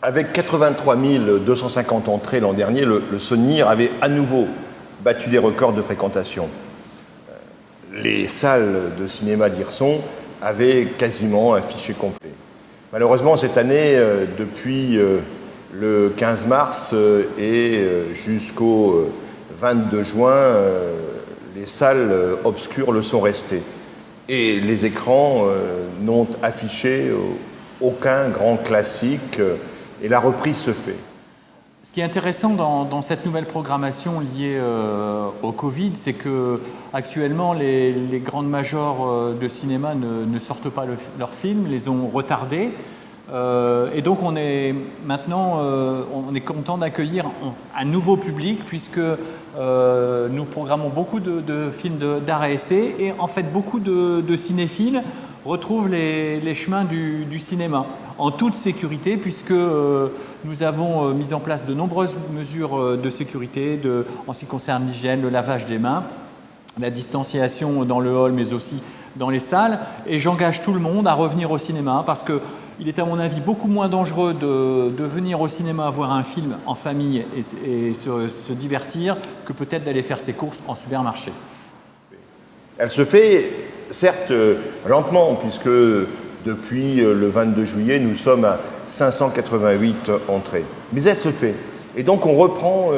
Avec 83 250 entrées l'an dernier, le Saunir avait à nouveau battu des records de fréquentation. Les salles de cinéma d'Hirson avaient quasiment un fichier complet. Malheureusement, cette année, depuis le 15 mars et jusqu'au 22 juin, les salles obscures le sont restées. Et les écrans n'ont affiché aucun grand classique. Et la reprise se fait. Ce qui est intéressant dans cette nouvelle programmation liée au Covid, c'est que actuellement les grandes majors de cinéma ne sortent pas leurs films, les ont retardés. Et donc on est maintenant on est content d'accueillir un nouveau public puisque nous programmons beaucoup de films d'art et essai et en fait beaucoup de cinéphiles retrouvent les chemins du cinéma en toute sécurité puisque nous avons mis en place de nombreuses mesures de sécurité en ce qui concerne l'hygiène, le lavage des mains, la distanciation dans le hall mais aussi dans les salles et j'engage tout le monde à revenir au cinéma parce qu'il est à mon avis beaucoup moins dangereux de venir au cinéma voir un film en famille et se divertir que peut-être d'aller faire ses courses en supermarché. Elle se fait certes lentement puisque depuis le 22 juillet nous sommes à 588 entrées, mais elle se fait et donc on reprend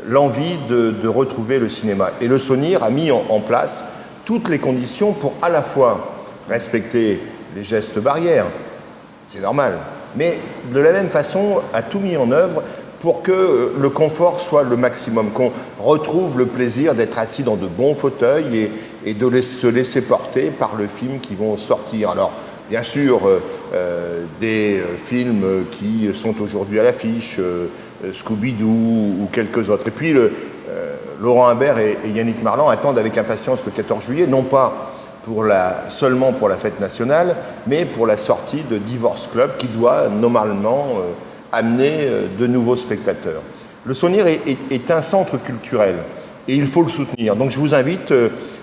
l'envie de retrouver le cinéma et le Saunir a mis en place toutes les conditions pour à la fois respecter les gestes barrières, c'est normal, mais de la même façon a tout mis en œuvre pour que le confort soit le maximum, qu'on retrouve le plaisir d'être assis dans de bons fauteuils et de se laisser porter par le film qui vont sortir. Alors, bien sûr, des films qui sont aujourd'hui à l'affiche, Scooby-Doo ou quelques autres. Et puis, Laurent Humbert et Yannick Marland attendent avec impatience le 14 juillet, non pas seulement pour la fête nationale, mais pour la sortie de Divorce Club qui doit normalement amener de nouveaux spectateurs. Le Saunir est un centre culturel et il faut le soutenir. Donc je vous invite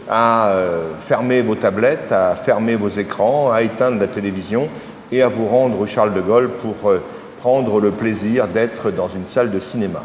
à fermer vos tablettes, à fermer vos écrans, à éteindre la télévision et à vous rendre au Charles de Gaulle pour prendre le plaisir d'être dans une salle de cinéma.